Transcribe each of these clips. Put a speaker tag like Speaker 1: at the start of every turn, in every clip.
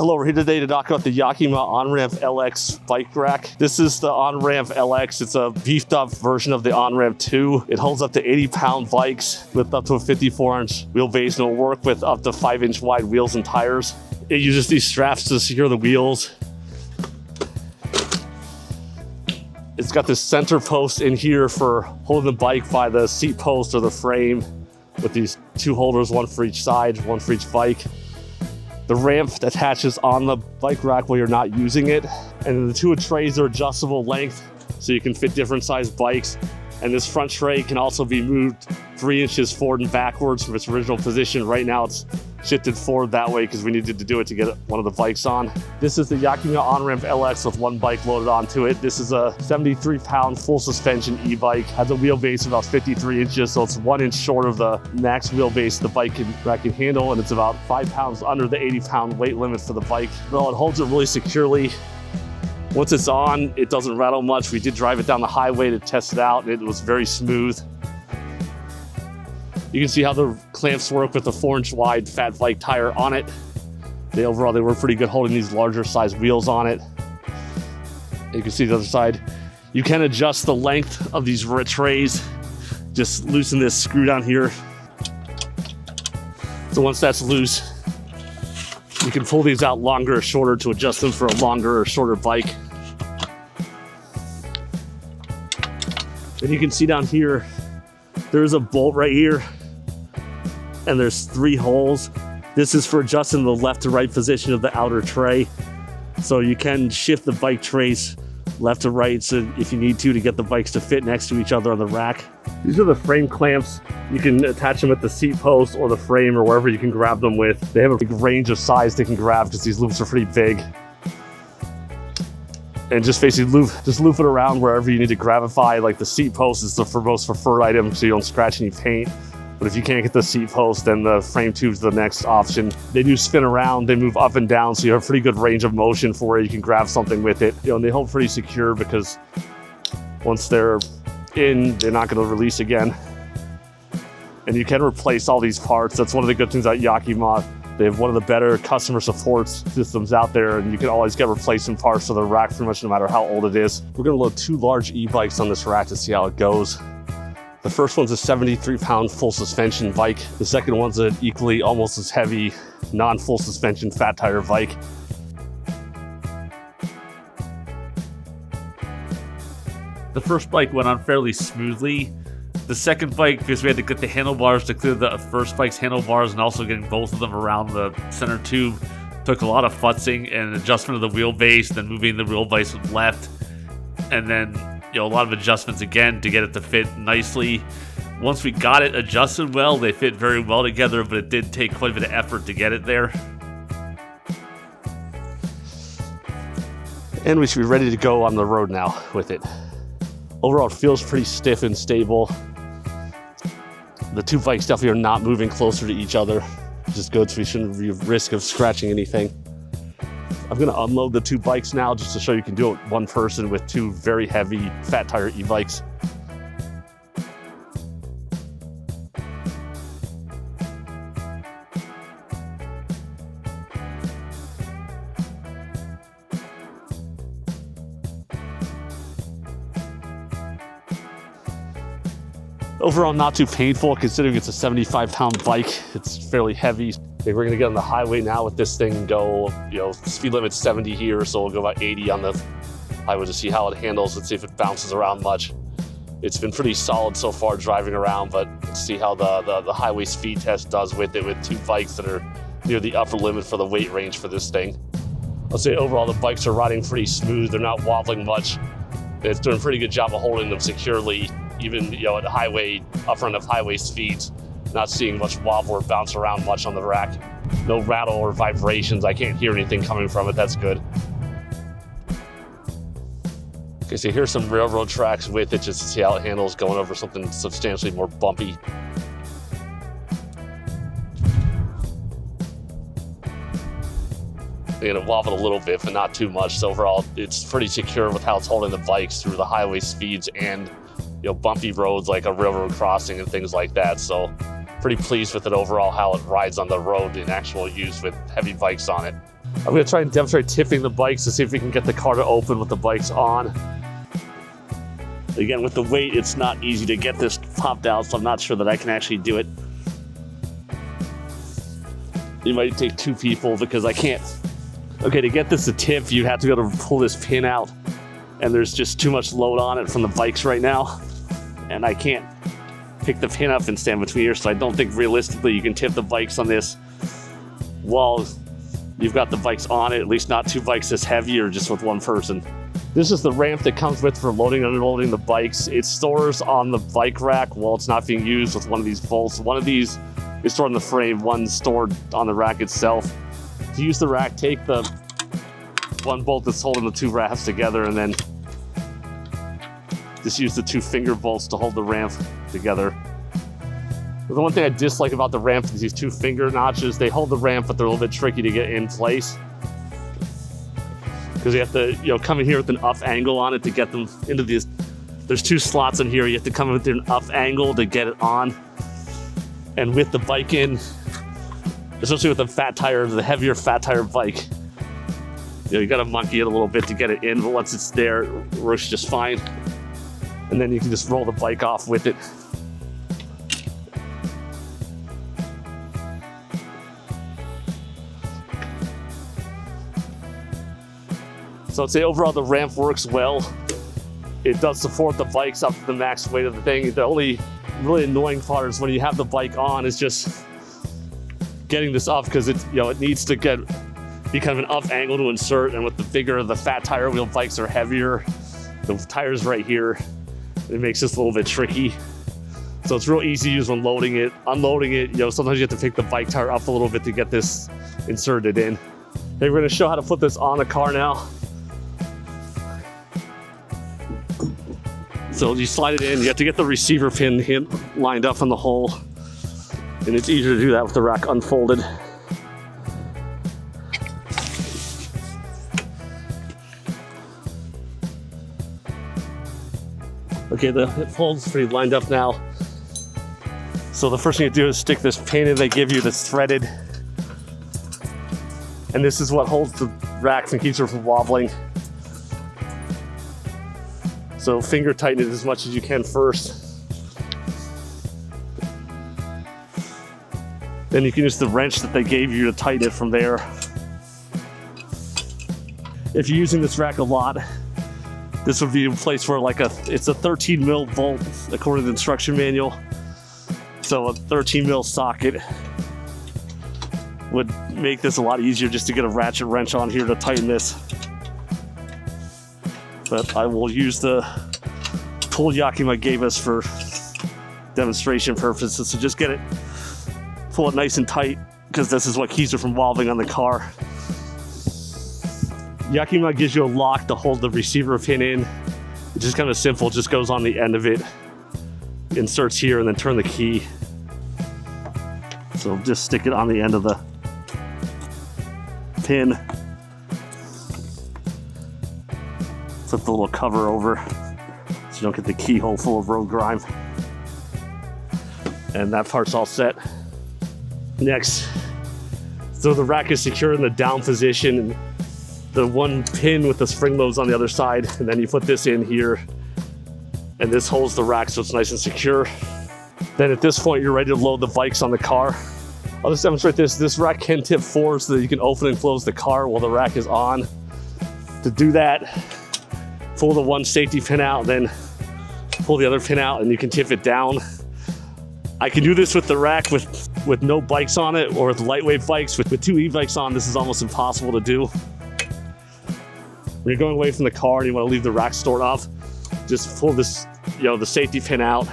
Speaker 1: Hello, we're here today to talk about the Yakima OnRamp LX bike rack. This is the OnRamp LX. It's a beefed up version of the OnRamp 2. It holds up to 80-pound bikes with up to a 54-inch wheelbase, and it'll work with up to 5-inch wide wheels and tires. It uses these straps to secure the wheels. It's got this center post in here for holding the bike by the seat post or the frame, with these two holders, one for each side, one for each bike. The ramp attaches on the bike rack while you're not using it. And the two trays are adjustable length, so you can fit different size bikes. And this front tray can also be moved 3 inches forward and backwards from its original position. Right now it's shifted forward that way because we needed to do it to get one of the bikes on. This is the Yakima OnRamp LX with one bike loaded onto it. This is a 73-pound full suspension e-bike. Has a wheelbase of about 53 inches, so it's 1 inch short of the max wheelbase the bike can handle, and it's about 5 pounds under the 80-pound weight limit for the bike. Well, it holds it really securely. Once it's on, it doesn't rattle much. We did drive it down the highway to test it out, and it was very smooth. You can see how the clamps work with the 4-inch wide fat bike tire on it. Overall, they were pretty good holding these larger size wheels on it. You can see the other side. You can adjust the length of these trays. Just loosen this screw down here. So once that's loose, you can pull these out longer or shorter to adjust them for a longer or shorter bike. And you can see down here, there's a bolt right here, and there's 3 holes. This is for adjusting the left to right position of the outer tray. So you can shift the bike trays left to right so if you need to get the bikes to fit next to each other on the rack. These are the frame clamps. You can attach them at the seat post or the frame or wherever you can grab them with. They have a big range of size they can grab because these loops are pretty big. And just basically loop it around wherever you need to gravify. Like the seat post is the most preferred item so you don't scratch any paint. But if you can't get the seat post, then the frame tube is the next option. They do spin around, they move up and down, so you have a pretty good range of motion for where you can grab something with it. And they hold pretty secure because once they're in, they're not going to release again. And you can replace all these parts. That's one of the good things about Yakima. They have one of the better customer support systems out there, and you can always get replacement parts for the rack pretty much no matter how old it is. We're going to load 2 large e-bikes on this rack to see how it goes. The first one's a 73-pound full suspension bike. The second one's an equally almost as heavy non-full suspension fat tire bike.
Speaker 2: The first bike went on fairly smoothly. The second bike, because we had to get the handlebars to clear the first bike's handlebars and also getting both of them around the center tube, took a lot of futzing and adjustment of the wheelbase, then moving the wheelbase left, and then a lot of adjustments again to get it to fit nicely. Once we got it adjusted well, they fit very well together, but it did take quite a bit of effort to get it there.
Speaker 1: And we should be ready to go on the road now with it. Overall, it feels pretty stiff and stable. The 2 bikes definitely are not moving closer to each other, which is good, so we shouldn't be at risk of scratching anything. I'm going to unload the 2 bikes now just to show you can do it one person with 2 very heavy fat tire e-bikes. Overall, not too painful considering it's a 75-pound bike. It's fairly heavy. Okay, we're gonna get on the highway now with this thing and go, speed limit's 70 here, so we'll go about 80 on the highway to see how it handles and see if it bounces around much. It's been pretty solid so far driving around, but let's see how the highway speed test does with it with 2 bikes that are near the upper limit for the weight range for this thing. I'll say overall the bikes are riding pretty smooth. They're not wobbling much. It's doing a pretty good job of holding them securely, even at highway, upper end of highway speeds. Not seeing much wobble or bounce around much on the rack. No rattle or vibrations. I can't hear anything coming from it. That's good. Okay, so here's some railroad tracks with it just to see how it handles going over something substantially more bumpy. Again, it wobbled a little bit, but not too much. So overall, it's pretty secure with how it's holding the bikes through the highway speeds and bumpy roads like a railroad crossing and things like that. So pretty pleased with it overall, how it rides on the road in actual use with heavy bikes on it. I'm gonna try and demonstrate tipping the bikes to see if we can get the car to open with the bikes on. Again, with the weight, it's not easy to get this popped out, so I'm not sure that I can actually do it. It might take 2 people because I can't. Okay, to get this to tip, you have to be able to pull this pin out, and there's just too much load on it from the bikes right now, and I can't pick the pin up and stand between here, so I don't think realistically you can tip the bikes on this while you've got the bikes on it, at least not 2 bikes this heavy or just with 1 person. This is the ramp that comes with for loading and unloading the bikes. It stores on the bike rack while it's not being used with one of these bolts. One of these is stored in the frame, one stored on the rack itself. To use the rack, take the 1 bolt that's holding the 2 rafts together and then just use the 2 finger bolts to hold the ramp together. The one thing I dislike about the ramp is these 2 finger notches. They hold the ramp, but they're a little bit tricky to get in place, because you have to, come in here with an up angle on it to get them into these. There's 2 slots in here. You have to come in with an up angle to get it on. And with the bike in, especially with the fat tire, the heavier fat tire bike, you got to monkey it a little bit to get it in. But once it's there, it works just fine. And then you can just roll the bike off with it. So I'd say overall the ramp works well. It does support the bikes up to the max weight of the thing. The only really annoying part is when you have the bike on is just getting this up, because it needs to be kind of an up angle to insert, and with the bigger the fat tire wheel bikes are heavier. The tire's right here. It makes this a little bit tricky. So it's real easy to use when loading it. Unloading it, sometimes you have to pick the bike tire up a little bit to get this inserted in. Hey, we're gonna show how to put this on the car now. So you slide it in, you have to get the receiver pin lined up in the hole, and it's easier to do that with the rack unfolded. Okay, the hip hole's pretty lined up now. So the first thing you do is stick this pin in they give you that's threaded. And this is what holds the racks and keeps her from wobbling. So finger tighten it as much as you can first. Then you can use the wrench that they gave you to tighten it from there. If you're using this rack a lot, this would be a place where it's a 13 mil bolt according to the instruction manual. So a 13 mil socket would make this a lot easier just to get a ratchet wrench on here to tighten this. But I will use the tool Yakima gave us for demonstration purposes. So just pull it nice and tight, because this is what keeps it from wobbling on the car. Yakima gives you a lock to hold the receiver pin in. It's just kind of simple, it just goes on the end of it, inserts here, and then turn the key. So just stick it on the end of the pin. Flip the little cover over so you don't get the keyhole full of road grime. And that part's all set. Next, so the rack is secure in the down position, and the 1 pin with the spring loads on the other side, and then you put this in here, and this holds the rack so it's nice and secure. Then at this point, you're ready to load the bikes on the car. I'll just demonstrate this. This rack can tip forward so that you can open and close the car while the rack is on. To do that, pull the 1 safety pin out, then pull the other pin out, and you can tip it down. I can do this with the rack with no bikes on it, or with lightweight bikes. With 2 e-bikes on, this is almost impossible to do. When you're going away from the car and you want to leave the rack stored off, just pull this, the safety pin out.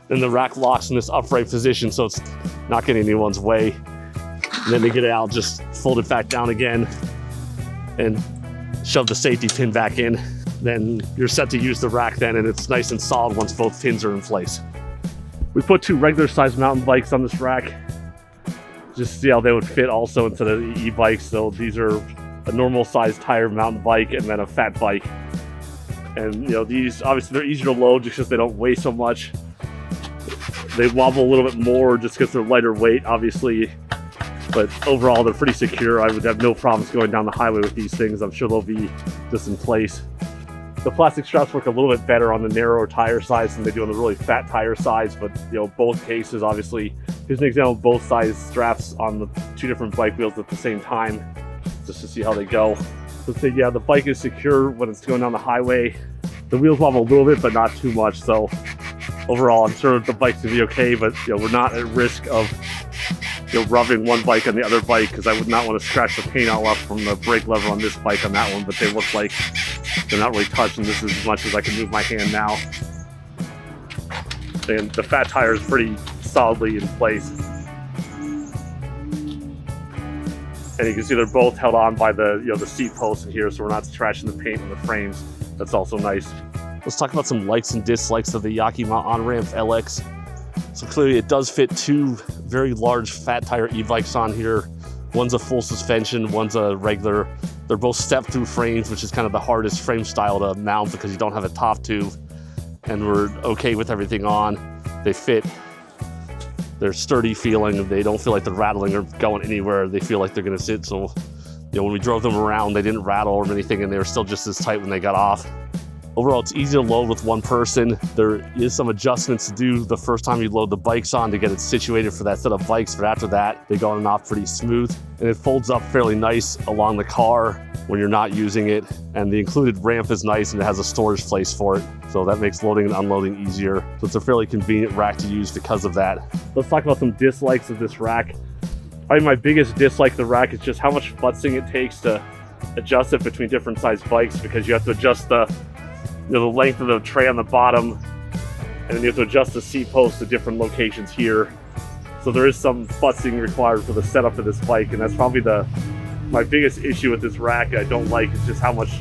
Speaker 1: Then the rack locks in this upright position so it's not getting anyone's way. And then to get it out, just fold it back down again and shove the safety pin back in. Then you're set to use the rack then, and it's nice and solid once both pins are in place. We put 2 regular sized mountain bikes on this rack, just to see how they would fit also instead of the e-bikes. So these are a normal sized tire mountain bike and then a fat bike. And these, obviously they're easier to load just because they don't weigh so much. They wobble a little bit more just because they're lighter weight. Obviously, But overall, they're pretty secure. I would have no problems going down the highway with these things. I'm sure they'll be just in place. The plastic straps work a little bit better on the narrower tire size than they do on the really fat tire size, but you know, both cases, obviously, here's an example of both size straps on the two different bike wheels at the same time, just to see how they go. So yeah, the bike is secure when it's going down the highway. The wheels wobble a little bit, but not too much. So overall, I'm sure the bike's gonna be okay, but you know, we're not at risk of rubbing one bike on the other bike, because I would not want to scratch the paint all up from the brake lever on this bike on that one, but they look like they're not really touching this as much as I can move my hand now. And the fat tire is pretty solidly in place. And you can see they're both held on by the the seat posts in here, so we're not scratching the paint on the frames. That's also nice. Let's talk about some likes and dislikes of the Yakima OnRamp LX. So clearly it does fit two very large fat tire e-bikes on here. One's a full suspension, one's a regular. They're both step-through frames, which is kind of the hardest frame style to mount because you don't have a top tube. And we're okay with everything on. They fit. They're sturdy feeling. They don't feel like they're rattling or going anywhere. They feel like they're gonna sit. So, when we drove them around, they didn't rattle or anything, and they were still just as tight when they got off. Overall, it's easy to load with one person. There is some adjustments to do the first time you load the bikes on to get it situated for that set of bikes, but after that, they go on and off pretty smooth. And it folds up fairly nice along the car when you're not using it. And the included ramp is nice, and it has a storage place for it. So that makes loading and unloading easier. So it's a fairly convenient rack to use because of that. Let's talk about some dislikes of this rack. Probably my biggest dislike of the rack is just how much futzing it takes to adjust it between different size bikes, because you have to adjust the length of the tray on the bottom, and then you have to adjust the seat post to different locations here. So there is some futzing required for the setup of this bike, and that's probably my biggest issue with this rack I don't like, is just how much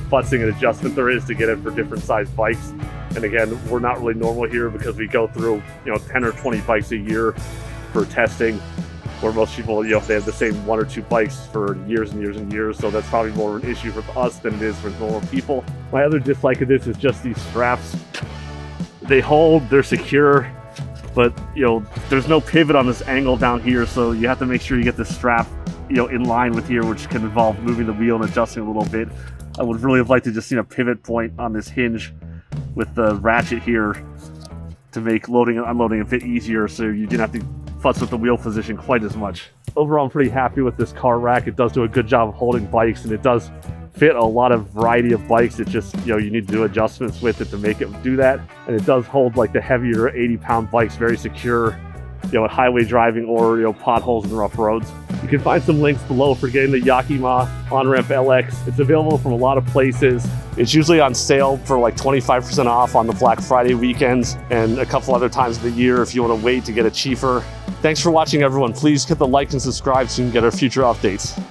Speaker 1: futzing and adjustment there is to get it for different size bikes. And again, we're not really normal here because we go through 10 or 20 bikes a year for testing, where most people, they have the same one or two bikes for years and years and years. So that's probably more of an issue for us than it is for normal people. My other dislike of this is just these straps. They hold, they're secure, but there's no pivot on this angle down here. So you have to make sure you get the strap, in line with here, which can involve moving the wheel and adjusting a little bit. I would really have liked to just see a pivot point on this hinge with the ratchet here to make loading and unloading a bit easier, so you didn't have to futz with the wheel position quite as much. Overall, I'm pretty happy with this car rack. It does do a good job of holding bikes, and it does fit a lot of variety of bikes. It just, you need to do adjustments with it to make it do that. And it does hold like the heavier 80-pound bikes very secure, at highway driving or, potholes and rough roads. You can find some links below for getting the Yakima OnRamp LX. It's available from a lot of places. It's usually on sale for like 25% off on the Black Friday weekends and a couple other times of the year if you want to wait to get it cheaper. Thanks for watching, everyone. Please hit the like and subscribe so you can get our future updates.